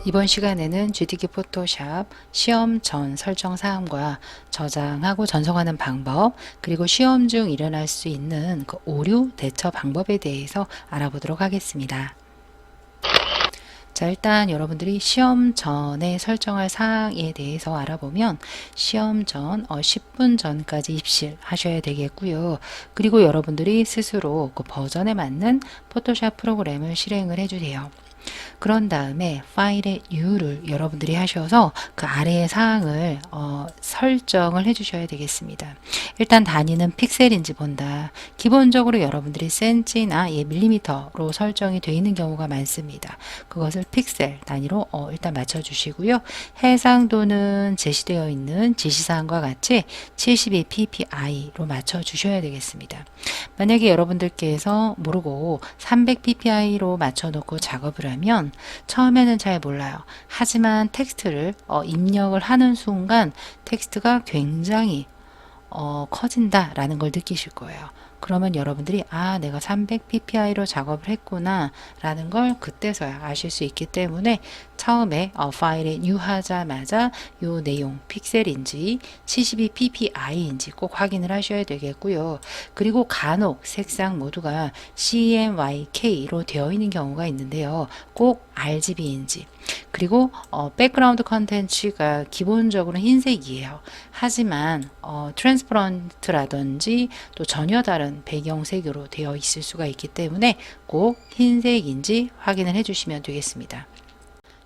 이번 시간에는 GTK 포토샵 시험 전 설정 사항과 저장하고 전송하는 방법, 그리고 시험 중 일어날 수 있는 그 오류 대처 방법에 대해서 알아보도록 하겠습니다. 자, 일단 여러분들이 시험 전에 설정할 사항에 대해서 알아보면 시험 전 10분 전까지 입실 하셔야 되겠고요. 그리고 여러분들이 스스로 그 버전에 맞는 포토샵 프로그램을 실행을 해주세요. 그런 다음에 파일의 U를 여러분들이 하셔서 그 아래의 사항을 설정을 해 주셔야 되겠습니다. 일단 단위는 픽셀인지 본다. 기본적으로 여러분들이 센치나 밀리미터로 설정이 되어 있는 경우가 많습니다. 그것을 픽셀 단위로 일단 맞춰 주시고요. 해상도는 제시되어 있는 지시사항과 같이 72 ppi로 맞춰 주셔야 되겠습니다. 만약에 여러분들께서 모르고 300 ppi로 맞춰 놓고 작업을 하면 처음에는 잘 몰라요. 하지만 텍스트를 입력을 하는 순간 텍스트가 굉장히 커진다라는 걸 느끼실 거예요. 그러면 여러분들이 내가 300 ppi로 작업을 했구나 라는 걸 그때서야 아실 수 있기 때문에 처음에 파일에 new 하자마자 요 내용 픽셀인지 72 ppi인지 꼭 확인을 하셔야 되겠고요. 그리고 간혹 색상 모두가 CMYK로 되어 있는 경우가 있는데요. 꼭 RGB인지, 그리고 백그라운드 컨텐츠가 기본적으로 흰색이에요. 하지만 트랜스퍼런트라든지 또 전혀 다른 배경색으로 되어 있을 수가 있기 때문에 꼭 흰색인지 확인을 해주시면 되겠습니다.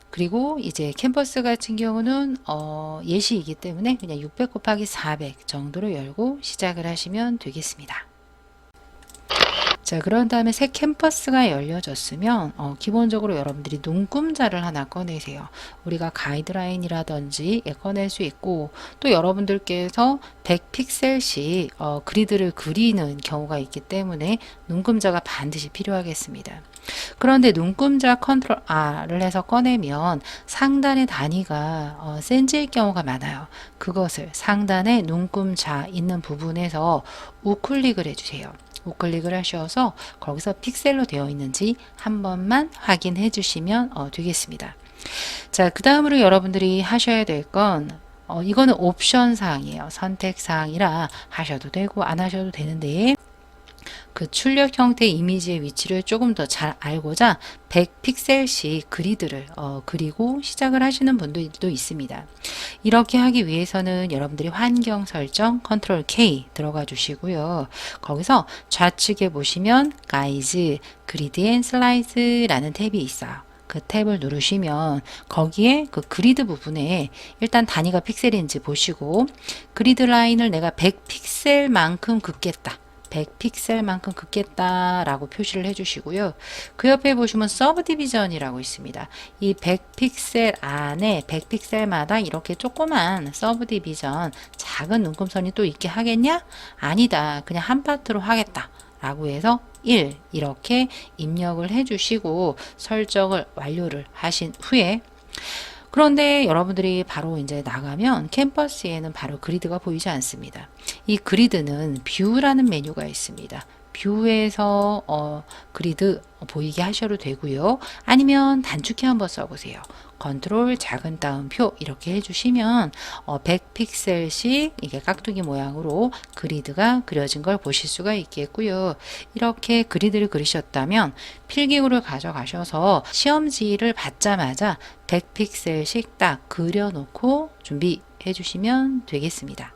그리고 이제 캔버스 같은 경우는 예시이기 때문에 그냥 600 곱하기 400 정도로 열고 시작을 하시면 되겠습니다. 자, 그런 다음에 새 캠퍼스가 열려졌으면 기본적으로 여러분들이 눈금자를 하나 꺼내세요. 우리가 가이드라인이라든지 꺼낼 수 있고, 또 여러분들께서 100픽셀씩 그리드를 그리는 경우가 있기 때문에 눈금자가 반드시 필요하겠습니다. 그런데 눈금자 컨트롤 R을 해서 꺼내면 상단의 단위가 센지일 경우가 많아요. 그것을 상단에 눈금자 있는 부분에서 우클릭을 해주세요. 우클릭을 하셔서 거기서 픽셀로 되어 있는지 한 번만 확인해 주시면 되겠습니다. 자, 그 다음으로 여러분들이 하셔야 될 건 이거는 옵션 사항이에요. 선택 사항이라 하셔도 되고 안 하셔도 되는데, 그 출력 형태 이미지의 위치를 조금 더 잘 알고자 100픽셀씩 그리드를 그리고 시작을 하시는 분들도 있습니다. 이렇게 하기 위해서는 여러분들이 환경 설정 컨트롤 K 들어가 주시고요. 거기서 좌측에 보시면 가이즈 그리드 앤 슬라이스라는 탭이 있어요. 그 탭을 누르시면 거기에 그 그리드 부분에 일단 단위가 픽셀인지 보시고, 그리드 라인을 내가 100픽셀만큼 긋겠다, 100픽셀만큼 긋겠다라고 표시를 해주시고요. 그 옆에 보시면 서브 디비전이라고 있습니다. 이 100픽셀 안에 100픽셀마다 이렇게 조그만 서브 디비전 작은 눈금선이 또 있게 하겠냐? 아니다. 그냥 한 파트로 하겠다 라고 해서 1 이렇게 입력을 해주시고 설정을 완료를 하신 후에, 그런데 여러분들이 바로 이제 나가면 캠퍼스에는 바로 그리드가 보이지 않습니다. 이 그리드는 뷰라는 메뉴가 있습니다. 뷰에서 그리드 보이게 하셔도 되고요. 아니면 단축키 한번 써보세요. 컨트롤 작은 따옴표 이렇게 해주시면 100픽셀씩 이게 깍두기 모양으로 그리드가 그려진 걸 보실 수가 있겠고요. 이렇게 그리드를 그리셨다면 필기구를 가져가셔서 시험지를 받자마자 100픽셀씩 딱 그려놓고 준비해 주시면 되겠습니다.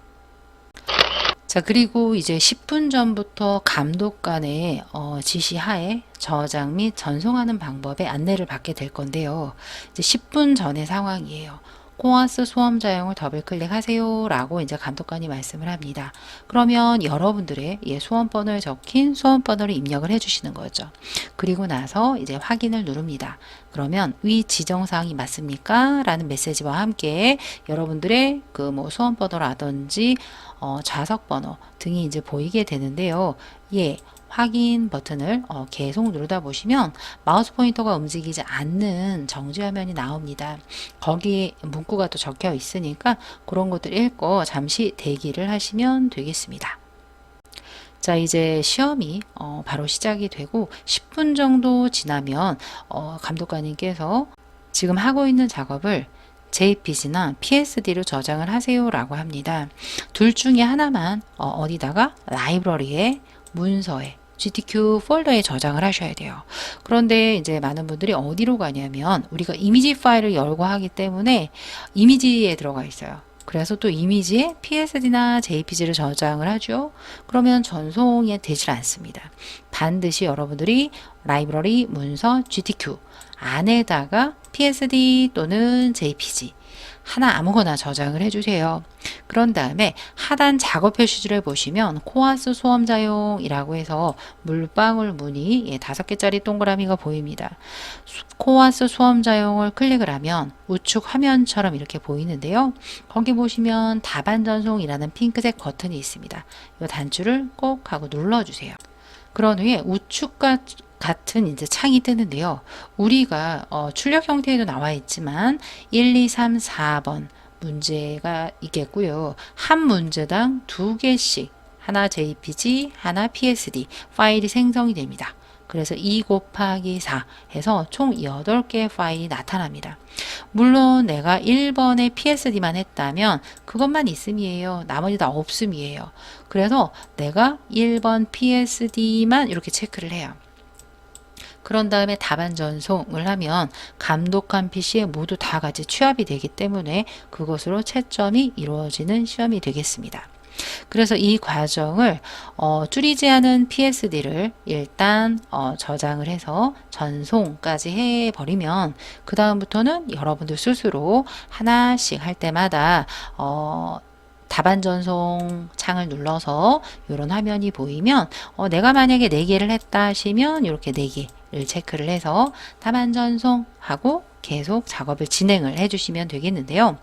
자, 그리고 이제 10분 전부터 감독관의 지시하에 저장 및 전송하는 방법의 안내를 받게 될 건데요. 이제 10분 전의 상황이에요. 코아스 수험자용을 더블 클릭하세요 라고 이제 감독관이 말씀을 합니다. 그러면 여러분들의 수험번호에 적힌 수험번호를 입력을 해 주시는 거죠. 그리고 나서 이제 확인을 누릅니다. 그러면 위 지정사항이 맞습니까? 라는 메시지와 함께 여러분들의 그 뭐 수험번호라든지 좌석 번호 등이 이제 보이게 되는데요. 확인 버튼을 계속 누르다 보시면 마우스 포인터가 움직이지 않는 정지 화면이 나옵니다. 거기에 문구가 또 적혀 있으니까 그런 것들 읽고 잠시 대기를 하시면 되겠습니다. 자, 이제 시험이 바로 시작이 되고 10분 정도 지나면 감독관님께서 지금 하고 있는 작업을 JPG나 PSD로 저장을 하세요 라고 합니다. 둘 중에 하나만 어디다가 라이브러리에 문서에 GTQ 폴더에 저장을 하셔야 돼요. 그런데 이제 많은 분들이 어디로 가냐면 우리가 이미지 파일을 열고 하기 때문에 이미지에 들어가 있어요. 그래서 또 이미지에 PSD나 JPG를 저장을 하죠. 그러면 전송이 되질 않습니다. 반드시 여러분들이 라이브러리 문서 GTQ 안에다가 PSD 또는 JPG 하나 아무거나 저장을 해주세요. 그런 다음에 하단 작업 표시줄에 보시면 코아스 소음자용이라고 해서 물방울 무늬 5개짜리 동그라미가 보입니다. 코아스 소음자용을 클릭을 하면 우측 화면처럼 이렇게 보이는데요. 거기 보시면 답안 전송이라는 핑크색 버튼이 있습니다. 이 단추를 꼭 하고 눌러주세요. 그런 후에 우측 같은 이제 창이 뜨는데요. 우리가 출력 형태에도 나와 있지만 1, 2, 3, 4번 문제가 있겠고요. 한 문제당 2개씩 하나 JPG, 하나 PSD 파일이 생성이 됩니다. 그래서 2 곱하기 4 해서 총 8개의 파일이 나타납니다. 물론 내가 1번에 PSD만 했다면 그것만 있음이에요. 나머지 다 없음이에요. 그래서 내가 1번 PSD만 이렇게 체크를 해요. 그런 다음에 답안 전송을 하면 감독한 PC에 모두 다 같이 취합이 되기 때문에 그것으로 채점이 이루어지는 시험이 되겠습니다. 그래서 이 과정을 줄이지 않은 PSD를 일단 저장을 해서 전송까지 해버리면 그 다음부터는 여러분들 스스로 하나씩 할 때마다 답안 전송 창을 눌러서 이런 화면이 보이면 내가 만약에 4개를 했다 하시면 이렇게 4개를 체크를 해서 답안 전송하고 계속 작업을 진행을 해주시면 되겠는데요.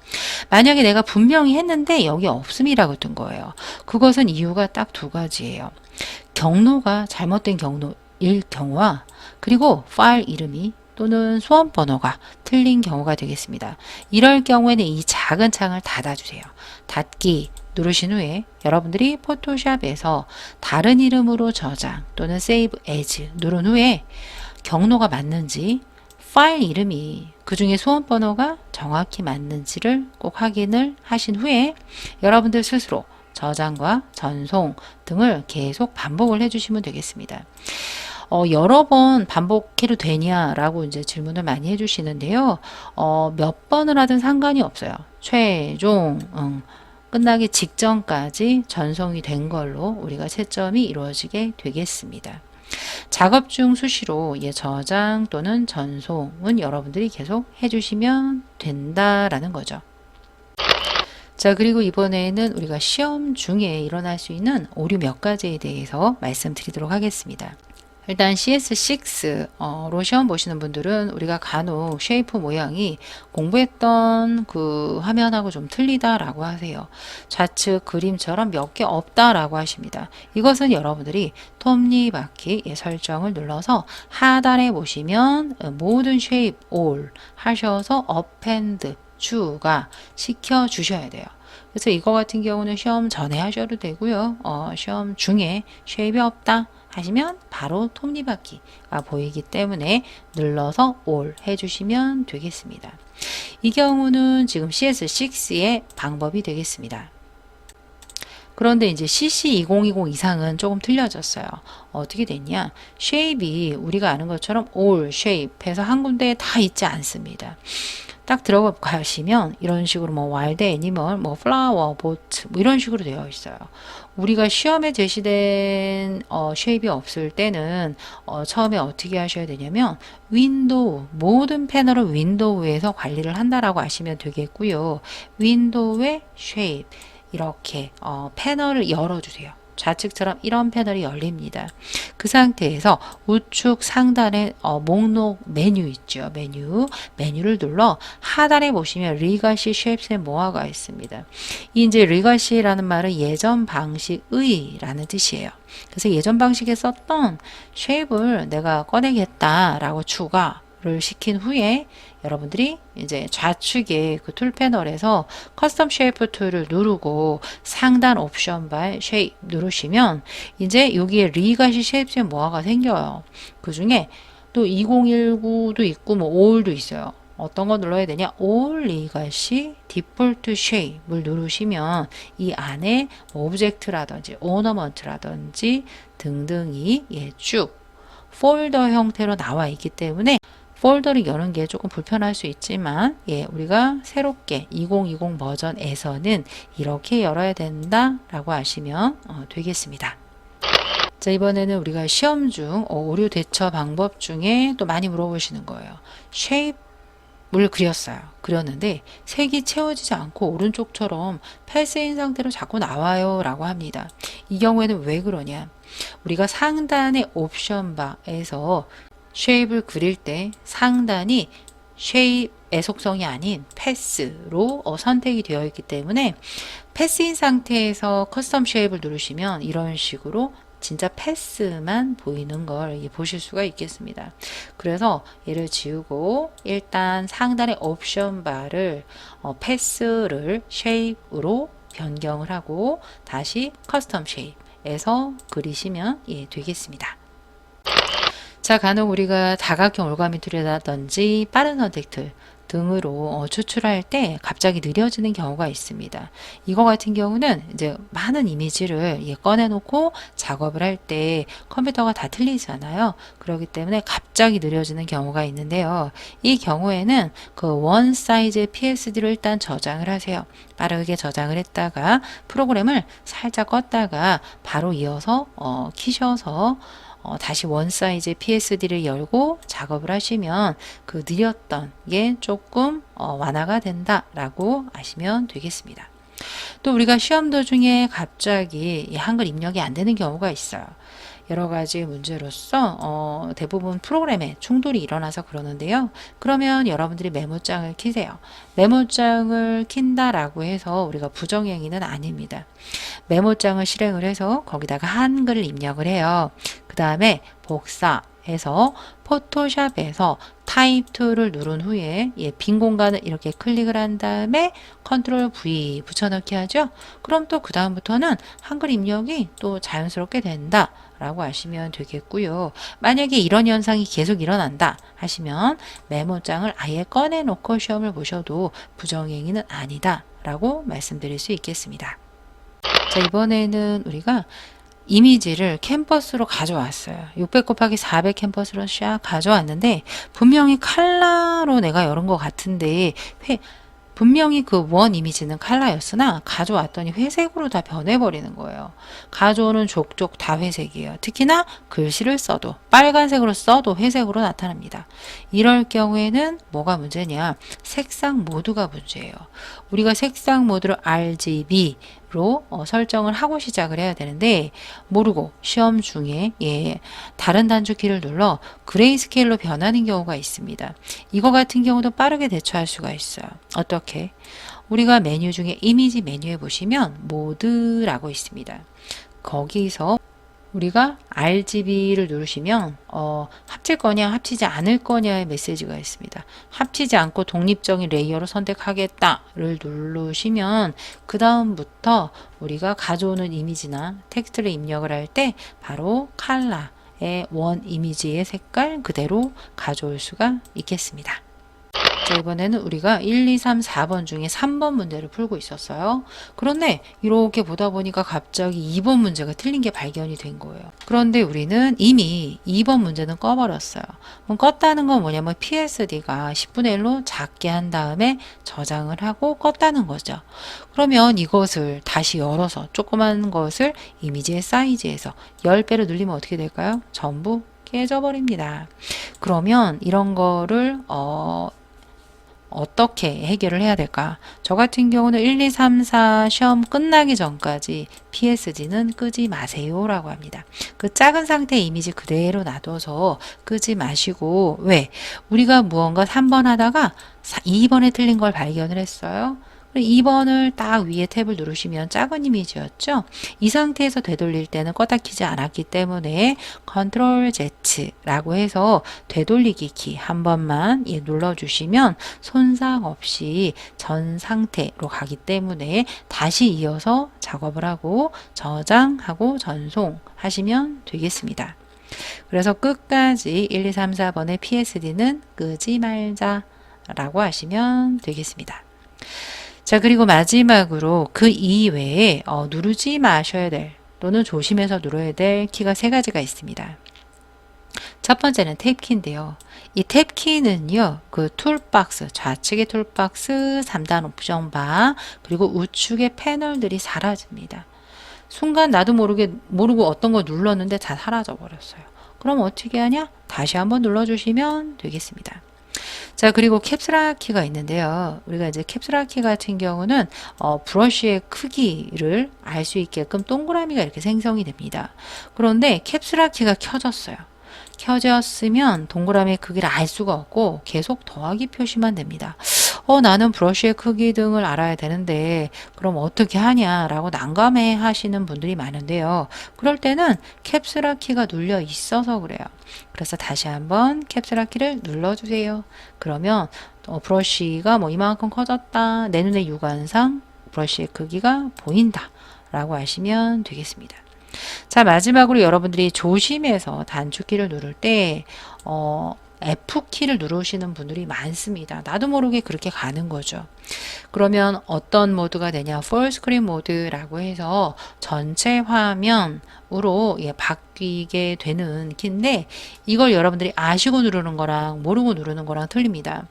만약에 내가 분명히 했는데 여기 없음이라고 뜬 거예요. 그것은 이유가 딱 2가지예요. 경로가 잘못된 경로일 경우와 그리고 파일 이름이 또는 소원 번호가 틀린 경우가 되겠습니다. 이럴 경우에는 이 작은 창을 닫아주세요. 닫기 누르신 후에 여러분들이 포토샵에서 다른 이름으로 저장 또는 Save As 누른 후에 경로가 맞는지 파일 이름이 그 중에 소원 번호가 정확히 맞는지를 꼭 확인을 하신 후에 여러분들 스스로 저장과 전송 등을 계속 반복을 해주시면 되겠습니다. 여러 번 반복해도 되냐라고 이제 질문을 많이 해주시는데요. 몇 번을 하든 상관이 없어요. 최종 끝나기 직전까지 전송이 된 걸로 우리가 채점이 이루어지게 되겠습니다. 작업 중 수시로 저장 또는 전송은 여러분들이 계속 해주시면 된다라는 거죠. 자, 그리고 이번에는 우리가 시험 중에 일어날 수 있는 오류 몇 가지에 대해서 말씀드리도록 하겠습니다. 일단 CS6로 시험 보시는 분들은 우리가 간혹 쉐이프 모양이 공부했던 그 화면하고 좀 틀리다라고 하세요. 좌측 그림처럼 몇 개 없다라고 하십니다. 이것은 여러분들이 톱니바퀴 설정을 눌러서 하단에 보시면 모든 쉐이프 all 하셔서 append 추가 시켜 주셔야 돼요. 그래서 이거 같은 경우는 시험 전에 하셔도 되고요. 시험 중에 쉐입이 없다 하시면 바로 톱니바퀴가 보이기 때문에 눌러서 all 해주시면 되겠습니다. 이 경우는 지금 CS6의 방법이 되겠습니다. 그런데 이제 CC2020 이상은 조금 틀려졌어요. 어떻게 됐냐? 쉐입이 우리가 아는 것처럼 all shape 해서 한 군데에 다 있지 않습니다. 딱 들어가시면 이런 식으로 뭐 와일드 애니멀, 뭐 플라워, 보트 뭐 이런 식으로 되어 있어요. 우리가 시험에 제시된 쉐입이 없을 때는 처음에 어떻게 하셔야 되냐면 윈도우, 모든 패널을 윈도우에서 관리를 한다라고 하시면 되겠고요. 윈도우의 쉐입 이렇게 패널을 열어주세요. 좌측처럼 이런 패널이 열립니다. 그 상태에서 우측 상단에 목록 메뉴 있죠. 메뉴를 눌러 하단에 보시면 리가시 쉐입스의 모아가 있습니다. 이제 리가시라는 말은 예전 방식의 라는 뜻이에요. 그래서 예전 방식에 썼던 쉐입을 내가 꺼내겠다라고 추가를 시킨 후에 여러분들이 이제 좌측에 그 툴 패널에서 커스텀 쉐이프 툴을 누르고 상단 옵션 바 쉐입 누르시면 이제 여기에 리가시 쉐입스의 모아가 생겨요. 그 중에 또 2019도 있고 뭐 5일도 있어요. 어떤 거 눌러야 되냐? All legacy default shape을 누르시면 이 안에 오브젝트라든지 ornament라든지 등등이 쭉 폴더 형태로 나와 있기 때문에 폴더를 여는 게 조금 불편할 수 있지만 우리가 새롭게 2020 버전에서는 이렇게 열어야 된다라고 아시면 되겠습니다. 자, 이번에는 우리가 시험 중 오류 대처 방법 중에 또 많이 물어보시는 거예요. 쉐입을 그렸는데 색이 채워지지 않고 오른쪽처럼 패스인 상태로 자꾸 나와요 라고 합니다. 이 경우에는 왜 그러냐? 우리가 상단의 옵션 바에서 쉐입을 그릴 때 상단이 쉐입의 속성이 아닌 패스로 선택이 되어 있기 때문에 패스인 상태에서 커스텀 쉐입을 누르시면 이런 식으로 진짜 패스만 보이는 걸 보실 수가 있겠습니다. 그래서 얘를 지우고 일단 상단의 옵션 바를 패스를 쉐입으로 변경을 하고 다시 커스텀 쉐입에서 그리시면 되겠습니다. 자, 간혹 우리가 다각형 올가미 툴이라든지 빠른 선택 툴 등으로 추출할 때 갑자기 느려지는 경우가 있습니다. 이거 같은 경우는 이제 많은 이미지를 꺼내놓고 작업을 할 때 컴퓨터가 다 틀리잖아요. 그렇기 때문에 갑자기 느려지는 경우가 있는데요. 이 경우에는 그 원 사이즈의 PSD를 일단 저장을 하세요. 빠르게 저장을 했다가 프로그램을 살짝 껐다가 바로 이어서 키셔서 다시 원 사이즈의 PSD를 열고 작업을 하시면 그 느렸던 게 조금 완화가 된다라고 아시면 되겠습니다. 또 우리가 시험 도중에 갑자기 한글 입력이 안 되는 경우가 있어요. 여러 가지 문제로서 대부분 프로그램에 충돌이 일어나서 그러는데요. 그러면 여러분들이 메모장을 키세요. 메모장을 킨다라고 해서 우리가 부정행위는 아닙니다. 메모장을 실행을 해서 거기다가 한글을 입력을 해요. 그 다음에 복사해서 포토샵에서 타입 툴을 누른 후에 빈 공간을 이렇게 클릭을 한 다음에 컨트롤 V 붙여넣기 하죠. 그럼 또 그 다음부터는 한글 입력이 또 자연스럽게 된다 라고 하시면 되겠고요. 만약에 이런 현상이 계속 일어난다 하시면 메모장을 아예 꺼내 놓고 시험을 보셔도 부정행위는 아니다 라고 말씀드릴 수 있겠습니다. 자, 이번에는 우리가 이미지를 캔버스로 가져왔어요. 600 곱하기 400 캔버스로 샥 가져왔는데 분명히 컬러로 내가 열은 것 같은데 분명히 그 원 이미지는 컬러였으나 가져왔더니 회색으로 다 변해버리는 거예요. 가져오는 족족 다 회색이에요. 특히나 글씨를 써도 빨간색으로 써도 회색으로 나타납니다. 이럴 경우에는 뭐가 문제냐? 색상 모드가 문제예요. 우리가 색상 모드를 RGB로 설정을 하고 시작을 해야 되는데 모르고 시험 중에 다른 단축키를 눌러 그레이스케일로 변하는 경우가 있습니다. 이거 같은 경우도 빠르게 대처할 수가 있어요. 어떻게? 우리가 메뉴 중에 이미지 메뉴에 보시면 모드라고 있습니다. 거기서 우리가 RGB를 누르시면 합칠 거냐 합치지 않을 거냐의 메시지가 있습니다. 합치지 않고 독립적인 레이어로 선택하겠다를 누르시면 그 다음부터 우리가 가져오는 이미지나 텍스트를 입력을 할 때 바로 컬러의 원 이미지의 색깔 그대로 가져올 수가 있겠습니다. 자, 이번에는 우리가 1, 2, 3, 4번 중에 3번 문제를 풀고 있었어요. 그런데 이렇게 보다 보니까 갑자기 2번 문제가 틀린 게 발견이 된 거예요. 그런데 우리는 이미 2번 문제는 꺼버렸어요. 그럼 껐다는 건 뭐냐면 PSD가 10분의 1로 작게 한 다음에 저장을 하고 껐다는 거죠. 그러면 이것을 다시 열어서 조그만 것을 이미지의 사이즈에서 10배로 늘리면 어떻게 될까요? 전부 깨져버립니다. 그러면 이런 거를 어떻게 해결을 해야 될까? 저 같은 경우는 1, 2, 3, 4 시험 끝나기 전까지 PSD는 끄지 마세요 라고 합니다. 그 작은 상태의 이미지 그대로 놔둬서 끄지 마시고 왜? 우리가 무언가 3번 하다가 2번에 틀린 걸 발견을 했어요. 2번을 딱 위에 탭을 누르시면 작은 이미지였죠. 이 상태에서 되돌릴 때는 껐다 키지 않았기 때문에 컨트롤 Z라고 해서 되돌리기 키 한 번만 눌러주시면 손상 없이 전 상태로 가기 때문에 다시 이어서 작업을 하고 저장하고 전송하시면 되겠습니다. 그래서 끝까지 1, 2, 3, 4번의 PSD는 끄지 말자 라고 하시면 되겠습니다. 자, 그리고 마지막으로 그 이외에 누르지 마셔야 될 또는 조심해서 눌러야 될 키가 세 가지가 있습니다. 첫 번째는 탭키인데요. 이 탭키는요, 그 툴박스, 좌측의 툴박스, 3단 옵션 바, 그리고 우측의 패널들이 사라집니다. 순간 나도 모르고 어떤 걸 눌렀는데 다 사라져 버렸어요. 그럼 어떻게 하냐? 다시 한번 눌러주시면 되겠습니다. 자, 그리고 캡슐화 키가 있는데요. 우리가 이제 캡슐화 키 같은 경우는 브러쉬의 크기를 알 수 있게끔 동그라미가 이렇게 생성이 됩니다. 그런데 캡슐화 키가 켜졌어요. 켜졌으면 동그라미의 크기를 알 수가 없고 계속 더하기 표시만 됩니다. 나는 브러쉬의 크기 등을 알아야 되는데 그럼 어떻게 하냐라고 난감해 하시는 분들이 많은데요. 그럴 때는 캡슐화 키가 눌려 있어서 그래요. 그래서 다시 한번 캡슐화 키를 눌러주세요. 그러면 브러쉬가 뭐 이만큼 커졌다. 내 눈의 육안상 브러쉬의 크기가 보인다. 라고 하시면 되겠습니다. 자, 마지막으로 여러분들이 조심해서 단축키를 누를 때 F키를 누르시는 분들이 많습니다. 나도 모르게 그렇게 가는 거죠. 그러면 어떤 모드가 되냐? 풀스크린 모드라고 해서 전체 화면으로 바뀌게 되는 키인데 이걸 여러분들이 아시고 누르는 거랑 모르고 누르는 거랑 틀립니다.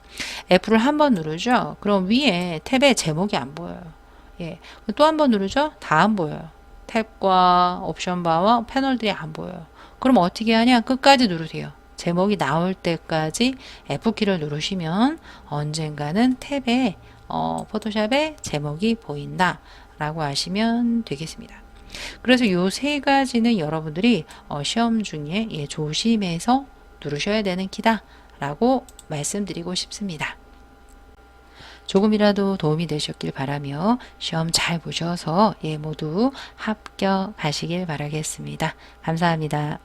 F를 한 번 누르죠? 그럼 위에 탭에 제목이 안 보여요. 예. 또 한 번 누르죠? 다 안 보여요. 탭과 옵션 바와 패널들이 안 보여요. 그럼 어떻게 하냐? 끝까지 누르세요. 제목이 나올 때까지 F키를 누르시면 언젠가는 탭에 포토샵에 제목이 보인다 라고 하시면 되겠습니다. 그래서 이 세 가지는 여러분들이 시험 중에 조심해서 누르셔야 되는 키다 라고 말씀드리고 싶습니다. 조금이라도 도움이 되셨길 바라며 시험 잘 보셔서 모두 합격하시길 바라겠습니다. 감사합니다.